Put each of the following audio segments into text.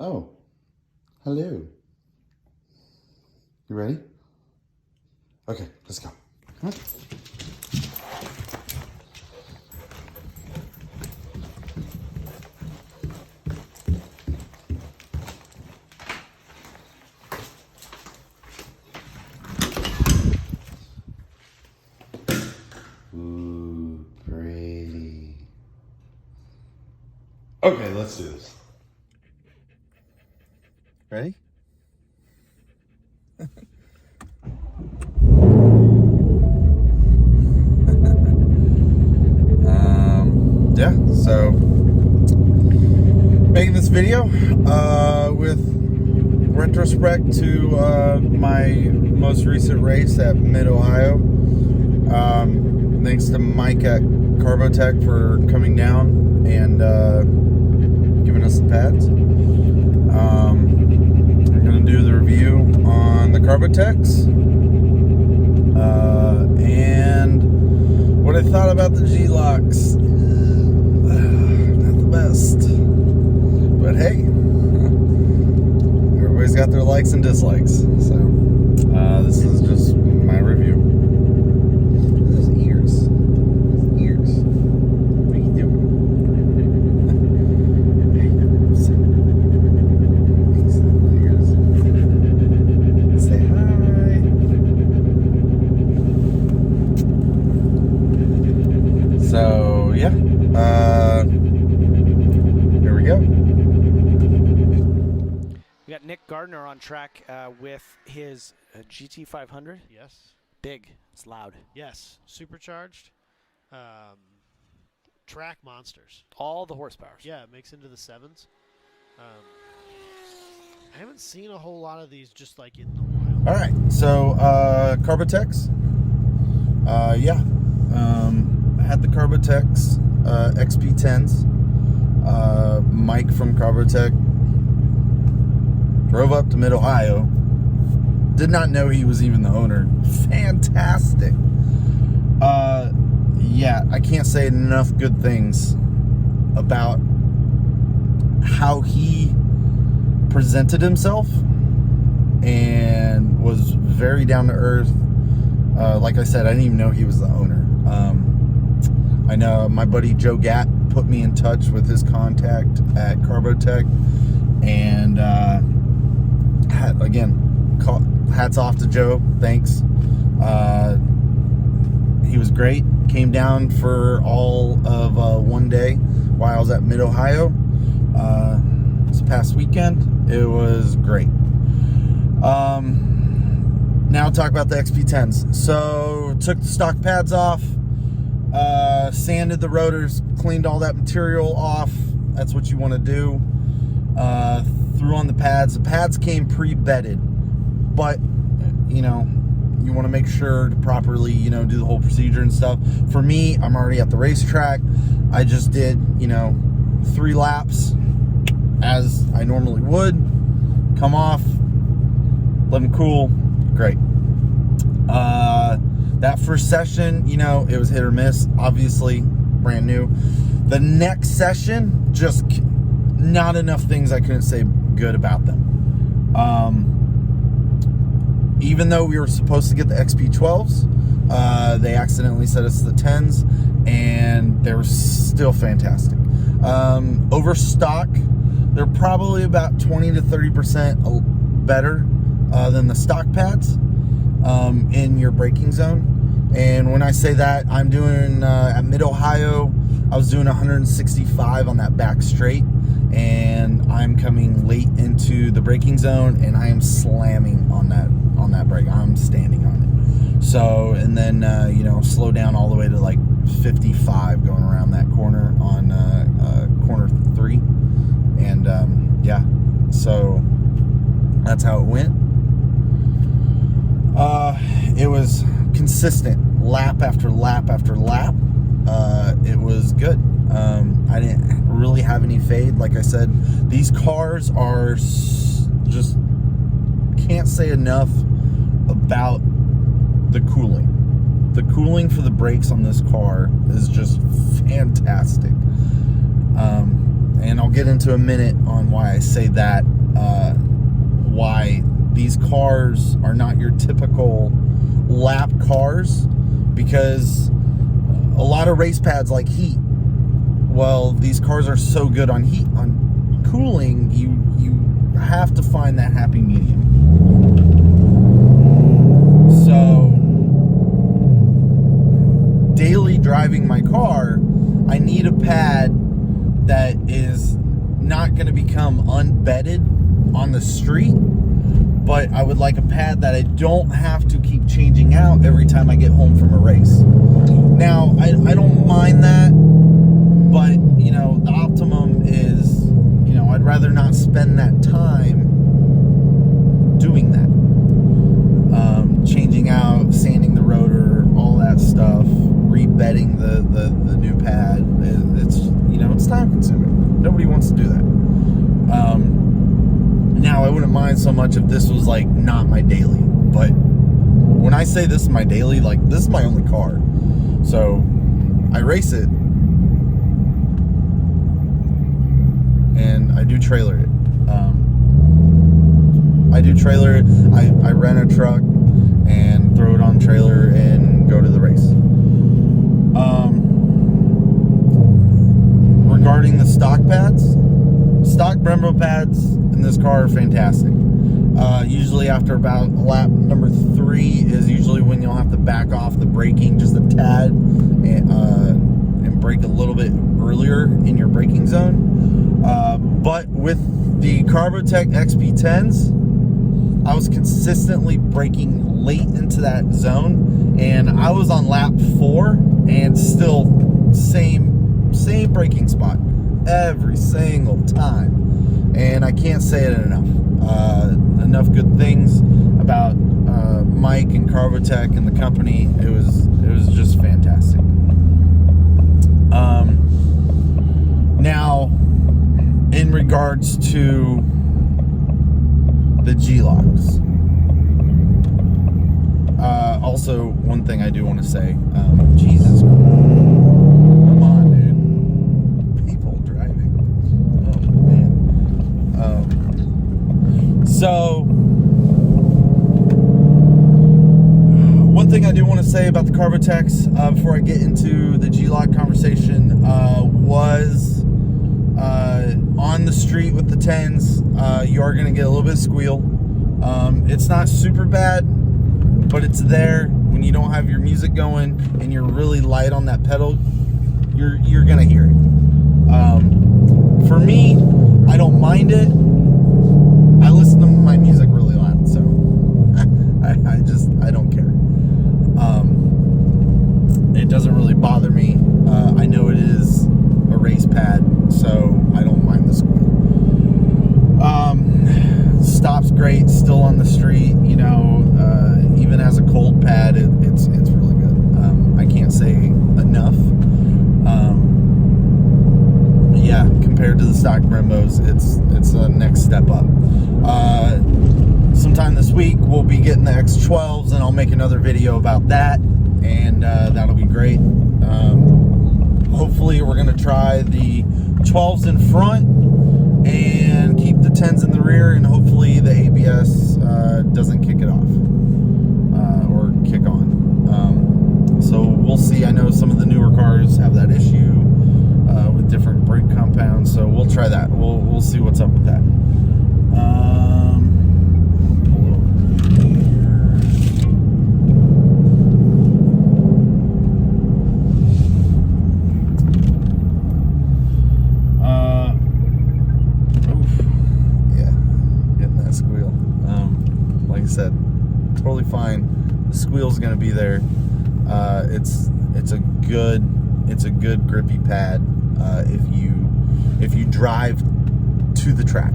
Oh, hello. You ready? Okay, let's go. Come on. Ooh, pretty. Okay, let's do this. Ready? Yeah, so making this video with retrospect to my most recent race at Mid Ohio. Thanks to Mike at Carbotech for coming down and giving us the pads. I'm going to do the review on the Carbotechs and what I thought about the G-Locks. Not the best, but hey, everybody's got their likes and dislikes, so this is just my review. Those ears. What are you doing? Say hi. So yeah, here we go. We got Nick Gardner on track with his GT500. Yes. Big. It's loud. Yes. Supercharged. Track monsters. All the horsepower. Yeah, it makes into the 7s. I haven't seen a whole lot of these just like in the wild. All right, so Carbotechs. Yeah, I had the Carbotechs XP10s. Mike from Carbotech drove up to Mid Ohio. Did not know he was even the owner. Fantastic. Yeah, I can't say enough good things about how he presented himself and was very down to earth. Like I said, I didn't even know he was the owner. I know my buddy Joe Gatt put me in touch with his contact at Carbotech, and again, hats off to Joe. Thanks. He was great. Came down for all of one day while I was at Mid Ohio this past weekend. It was great. Now talk about the XP10s. So took the stock pads off, sanded the rotors, cleaned all that material off. That's what you want to do. Threw on the pads. The pads came pre-bedded, but you know, you want to make sure to properly, you know, do the whole procedure and stuff. For me, I'm already at the racetrack. I just did, you know, 3 laps as I normally would. Come off, let them cool. Great. That first session, you know, it was hit or miss. Obviously, brand new. The next session, just not enough things I couldn't say good about them. Even though we were supposed to get the XP12s, they accidentally set us the 10s, and they were still fantastic. Overstock, they're probably about 20 to 30% better than the stock pads in your braking zone. And when I say that, I'm doing at Mid Ohio, I was doing 165 on that back straight, and I'm coming late into the braking zone, and I am slamming on that brake. I'm standing on it. So, and then you know, slow down all the way to like 55 going around that corner on corner 3, and yeah, so that's how it went. It was consistent, lap after lap after lap. It was good. I didn't really have any fade. Like I said, these cars are just, can't say enough about the cooling. The cooling for the brakes on this car is just fantastic. and I'll get into a minute on why I say that, why these cars are not your typical lap cars, because a lot of race pads like heat. Well, these cars are so good on heat, on cooling, you have to find that happy medium. So, daily driving my car, I need a pad that is not going to become unbedded on the street, but I would like a pad that I don't have to keep changing out every time I get home from a race. Now, I don't mind that, but, you know, the optimum is, you know, I'd rather not spend that time doing that. Changing out, sanding the rotor, all that stuff, rebedding the new pad. It's, you know, it's time consuming. Nobody wants to do that. Now, I wouldn't mind so much if this was like not my daily, but when I say this is my daily, like this is my only car. So I race it and I do trailer it. I rent a truck and throw it on trailer and go to the race. Regarding the stock pads, stock Brembo pads in this car are fantastic. Usually after about lap number 3 is usually when you'll have to back off the braking just a tad and brake a little bit earlier in your braking zone. But with the Carbotech XP10s, I was consistently braking late into that zone, and I was on lap 4 and still same braking spot every single time, and I can't say it enough. Enough good things about Mike and Carbotech and the company. It was just fantastic. Now, in regards to the G-locks, also one thing I do want to say, Jesus, come on, dude, people driving, oh man. So, one thing I do want to say about the Carbotechs before I get into the G-lock conversation was on the street with the 10s, you are going to get a little bit of squeal. It's not super bad, but it's there when you don't have your music going and you're really light on that pedal. You're going to hear it. For me, I don't mind it. I listen to my music really loud, so I don't care. It doesn't really bother me. I know it is a race pad, so I don't mind the squeal. Stops great, still on the street, you know, even as a cold pad, it's really good. I can't say enough. Yeah, compared to the stock Brembos, it's a next step up. Sometime this week we'll be getting the X12s, and I'll make another video about that, and that'll be great. Hopefully we're going to try the 12s in front and keep the 10s in the rear, and hopefully the ABS doesn't kick it off or kick on. So we'll see. I know some of the newer cars have that issue with different brake compounds, so we'll try that. We'll see what's up with that. Said, totally fine. The squeal's gonna be there. It's a good grippy pad if you drive to the track.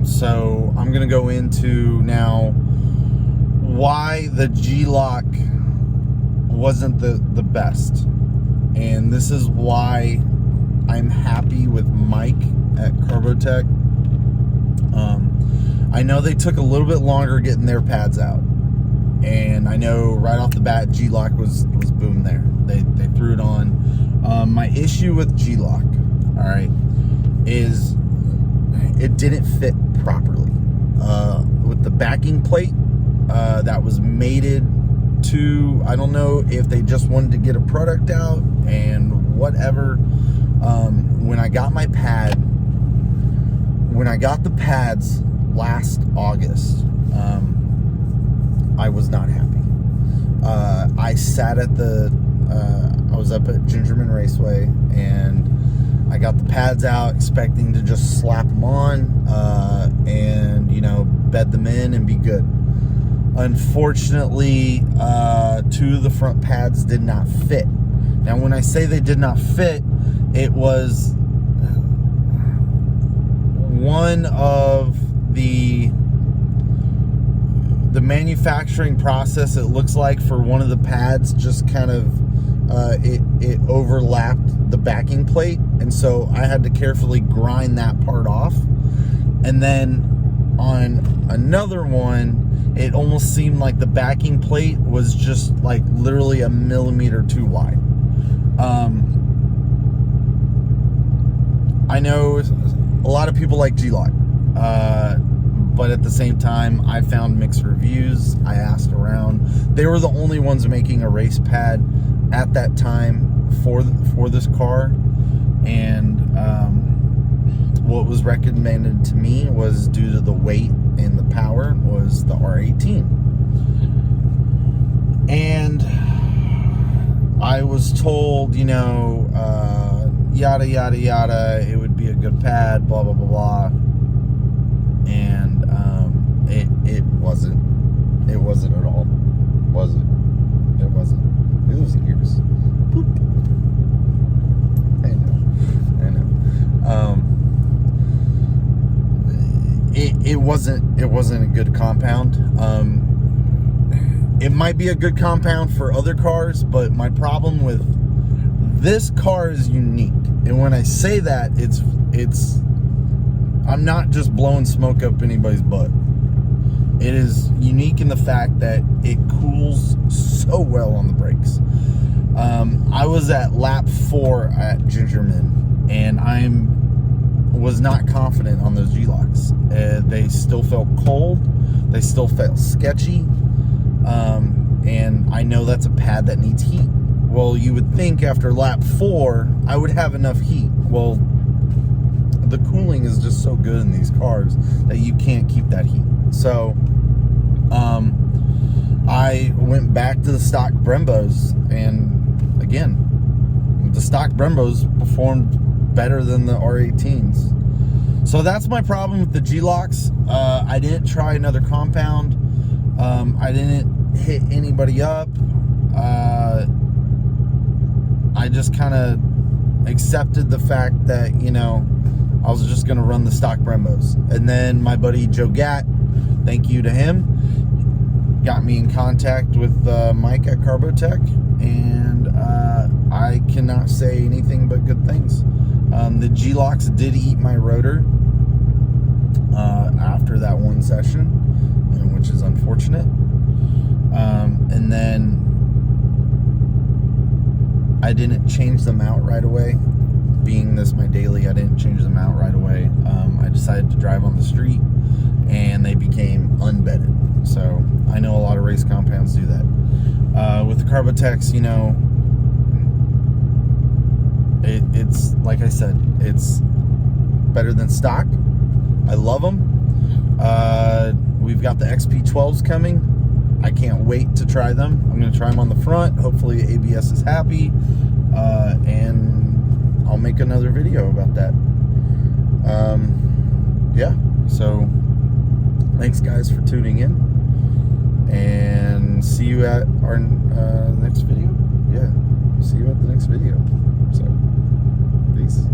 So I'm gonna go into now why the G-lock wasn't the best, and this is why I'm happy with Mike at Carbotech. I know they took a little bit longer getting their pads out, and I know right off the bat G-lock was boom there. They threw it on. My issue with G-Lock, all right, is it didn't fit properly. With the backing plate that was mated to, I don't know if they just wanted to get a product out and whatever. When I got my pad, when I got the pads last August, I was not happy. I sat at I was up at Gingerman Raceway, and I got the pads out expecting to just slap them on and, you know, bed them in and be good. Unfortunately, 2 of the front pads did not fit. Now, when I say they did not fit, it was one of the manufacturing process. It looks like for one of the pads just kind of it overlapped the backing plate, and so I had to carefully grind that part off. And then on another one, it almost seemed like the backing plate was just like literally a millimeter too wide. I know a lot of people like G-Lock, but at the same time, I found mixed reviews. I asked around. They were the only ones making a race pad at that time for this car, and what was recommended to me was, due to the weight and the power, was the R18. And I was told, you know, yada yada yada, it would be a good pad, blah blah blah blah, and it wasn't. It wasn't at all. Was it? It wasn't. It was ears. Boop. I know. It wasn't a good compound. It might be a good compound for other cars, but my problem with this car is unique. And when I say that, it's I'm not just blowing smoke up anybody's butt. It is unique in the fact that it cools so well on the brakes. I was at lap 4 at Gingerman, and was not confident on those G-Locks. They still felt cold. They still felt sketchy. And I know that's a pad that needs heat. Well, you would think after lap 4, I would have enough heat. Well, the cooling is just so good in these cars that you can't keep that heat. So, I went back to the stock Brembos, and again, the stock Brembos performed better than the R18s. So that's my problem with the G-Locks. I didn't try another compound. I didn't hit anybody up. I just kind of accepted the fact that, you know, I was just going to run the stock Brembos. And then my buddy Joe Gatt, thank you to him, got me in contact with Mike at Carbotech, and I cannot say anything but good things. The G-Locks did eat my rotor after that one session, which is unfortunate. And then I didn't change them out right away. Being this my daily, I didn't change them out right away. I decided to drive on the street, and they became unbedded. So I know a lot of race compounds do that. With the Carbotechs, you know, it's like I said, it's better than stock. I love them. We've got the XP12s coming. I can't wait to try them. I'm going to try them on the front. Hopefully ABS is happy, and I'll make another video about that. Yeah, so thanks guys for tuning in, and see you at our next video. Yeah, see you at the next video. So peace.